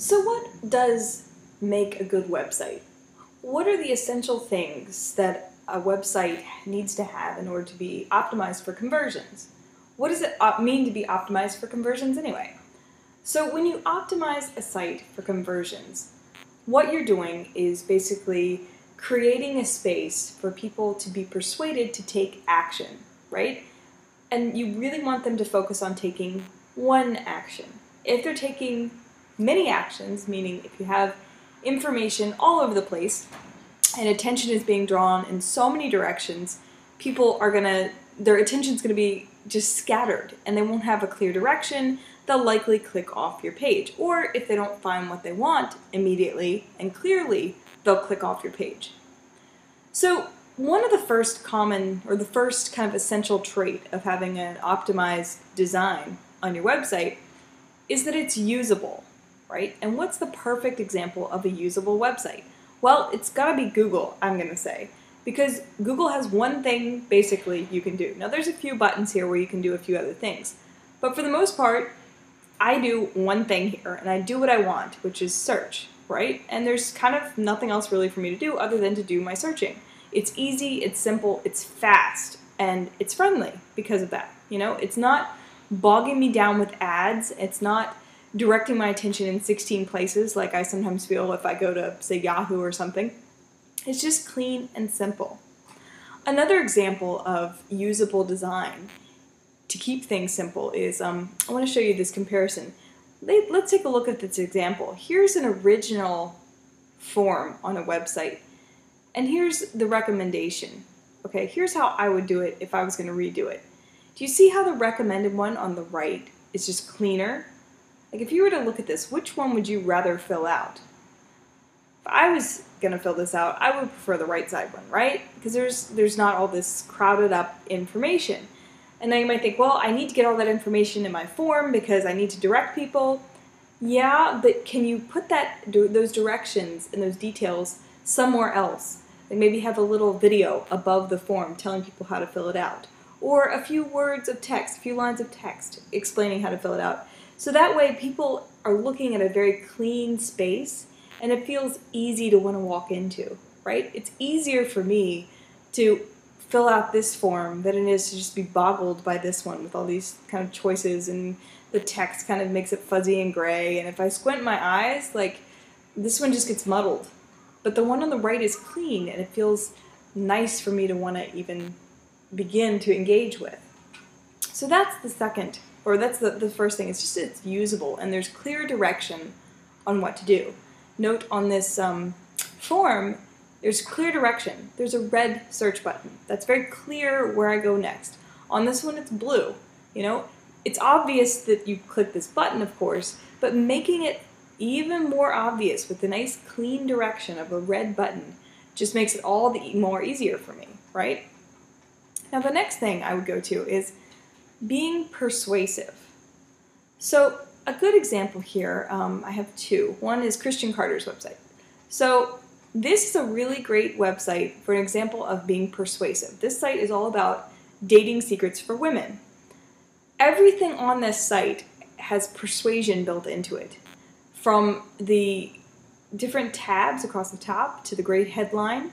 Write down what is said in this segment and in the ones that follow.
So what does make a good website? What are the essential things that a website needs to have in order to be optimized for conversions? What does it mean to be optimized for conversions anyway? So when you optimize a site for conversions, what you're doing is basically creating a space for people to be persuaded to take action, right? And you really want them to focus on taking one action. If they're taking many actions, meaning if you have information all over the place and attention is being drawn in so many directions, their attention's gonna be just scattered and they won't have a clear direction. They'll likely click off your page. Or if they don't find what they want immediately and clearly, they'll click off your page. So one of the first kind of essential trait of having an optimized design on your website is that it's usable, right? And what's the perfect example of a usable website? Well, it's gotta be Google, I'm gonna say, because Google has one thing basically you can do. Now there's a few buttons here where you can do a few other things, but for the most part, I do one thing here and I do what I want, which is search, right? And there's kind of nothing else really for me to do other than to do my searching. It's easy, it's simple, it's fast, and it's friendly because of that. You know, it's not bogging me down with ads, it's not directing my attention in 16 places like I sometimes feel if I go to, say, Yahoo or something. It's just clean and simple. Another example of usable design to keep things simple is, I want to show you this comparison. Let's take a look at this example. Here's an original form on a website, and here's the recommendation. Okay, here's how I would do it if I was going to redo it. Do you see how the recommended one on the right is just cleaner? Like if you were to look at this, which one would you rather fill out? If I was going to fill this out, I would prefer the right side one, right? Because there's not all this crowded up information. And then you might think, well, I need to get all that information in my form because I need to direct people. Yeah, but can you put those directions and those details somewhere else? Like maybe have a little video above the form telling people how to fill it out. Or a few words of text, a few lines of text explaining how to fill it out. So that way people are looking at a very clean space and it feels easy to want to walk into, right? It's easier for me to fill out this form than it is to just be boggled by this one with all these kind of choices, and the text kind of makes it fuzzy and gray, and if I squint my eyes, like, this one just gets muddled. But the one on the right is clean and it feels nice for me to want to even begin to engage with. So that's the second, or that's the first thing. It's just it's usable and there's clear direction on what to do. Note on this form, there's clear direction. There's a red search button. That's very clear where I go next. On this one, it's blue. You know, it's obvious that you click this button, of course, but making it even more obvious with the nice clean direction of a red button just makes it all the more easier for me, right? Now the next thing I would go to is being persuasive. So a good example here, I have two. One is Christian Carter's website. So this is a really great website for an example of being persuasive. This site is all about dating secrets for women. Everything on this site has persuasion built into it. From the different tabs across the top to the great headline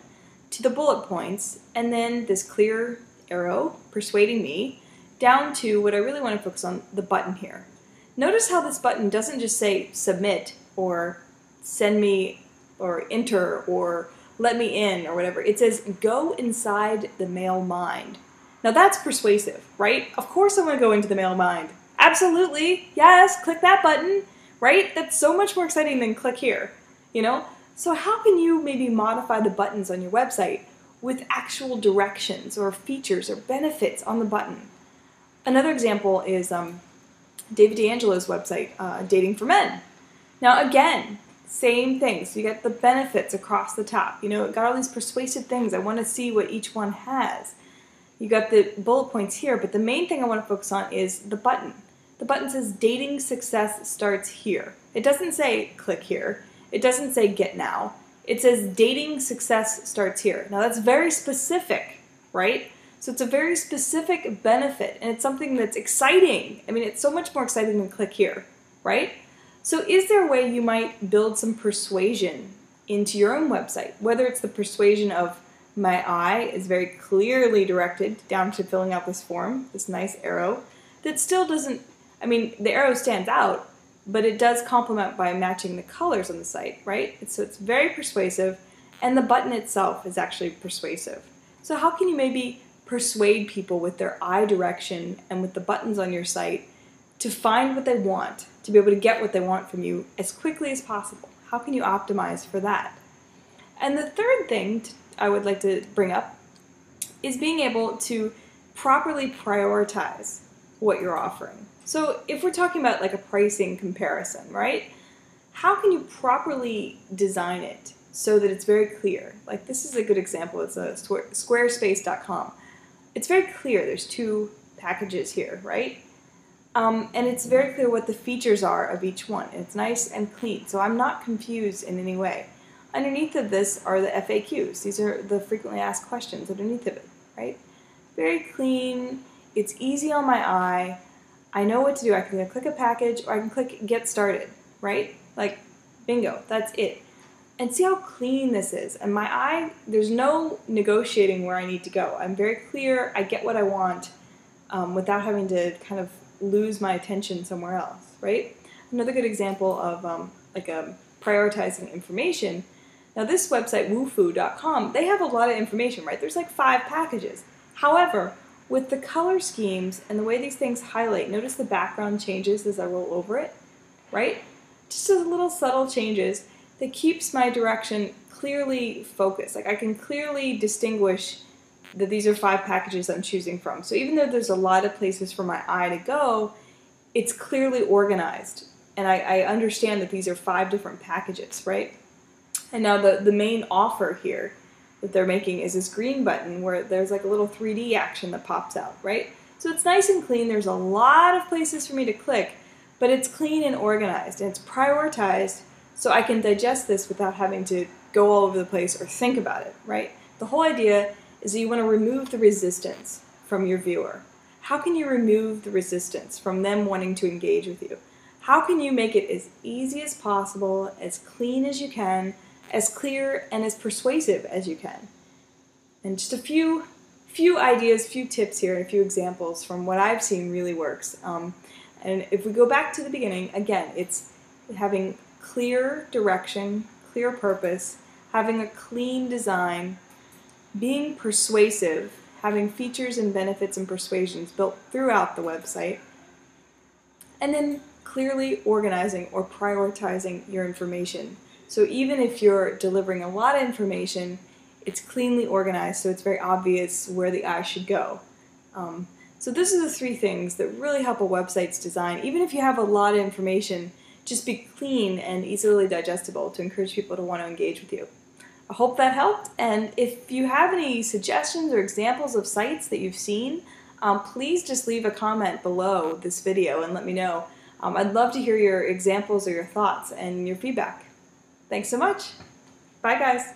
to the bullet points, and then this clear arrow persuading me down to what I really want to focus on, the button here. Notice how this button doesn't just say submit or send me or enter or let me in or whatever. It says go inside the male mind. Now that's persuasive, right? Of course I want to go into the male mind. Absolutely, yes, click that button, right? That's so much more exciting than click here, you know? So how can you maybe modify the buttons on your website with actual directions or features or benefits on the button? Another example is David D'Angelo's website, Dating for Men. Now again, same thing. So you get the benefits across the top. You know, it got all these persuasive things. I want to see what each one has. You got the bullet points here, but the main thing I want to focus on is the button. The button says dating success starts here. It doesn't say click here. It doesn't say get now. It says dating success starts here. Now that's very specific, right? So it's a very specific benefit and it's something that's exciting. I mean, it's so much more exciting than click here, right? So is there a way you might build some persuasion into your own website? Whether it's the persuasion of my eye is very clearly directed down to filling out this form, this nice arrow, that still doesn't, I mean, the arrow stands out, but it does complement by matching the colors on the site, right? So it's very persuasive, and the button itself is actually persuasive. So how can you maybe persuade people with their eye direction and with the buttons on your site to find what they want, to be able to get what they want from you as quickly as possible? How can you optimize for that? And the third thing I would like to bring up is being able to properly prioritize what you're offering. So if we're talking about like a pricing comparison, right? How can you properly design it so that it's very clear? Like this is a good example. It's a squarespace.com. It's very clear. There's two packages here, right? And it's very clear what the features are of each one. It's nice and clean, so I'm not confused in any way. Underneath of this are the FAQs. These are the frequently asked questions underneath of it, right? Very clean. It's easy on my eye. I know what to do. I can either click a package or I can click Get Started, right? Like, bingo, that's it. And see how clean this is. And my eye, there's no negotiating where I need to go. I'm very clear. I get what I want without having to kind of lose my attention somewhere else, right? Another good example of prioritizing information. Now this website, wufoo.com, they have a lot of information, right? There's like 5 packages. However, with the color schemes and the way these things highlight, notice the background changes as I roll over it, right? Just those little subtle changes that keeps my direction clearly focused. Like I can clearly distinguish that these are 5 packages I'm choosing from. So even though there's a lot of places for my eye to go, it's clearly organized. And I understand that these are 5 different packages, right? And now the main offer here that they're making is this green button where there's like a little 3D action that pops out, right? So it's nice and clean. There's a lot of places for me to click, but it's clean and organized and it's prioritized so I can digest this without having to go all over the place or think about it, right? The whole idea is that you want to remove the resistance from your viewer. How can you remove the resistance from them wanting to engage with you? How can you make it as easy as possible, as clean as you can, as clear and as persuasive as you can? And just a few ideas, few tips here, and a few examples from what I've seen really works. And if we go back to the beginning, again, it's having clear direction, clear purpose, having a clean design, being persuasive, having features and benefits and persuasions built throughout the website, and then clearly organizing or prioritizing your information. So even if you're delivering a lot of information, it's cleanly organized so it's very obvious where the eye should go. So those are the 3 things that really help a website's design. Even if you have a lot of information, just be clean and easily digestible to encourage people to want to engage with you. I hope that helped, and if you have any suggestions or examples of sites that you've seen, please just leave a comment below this video and let me know. I'd love to hear your examples or your thoughts and your feedback. Thanks so much. Bye guys.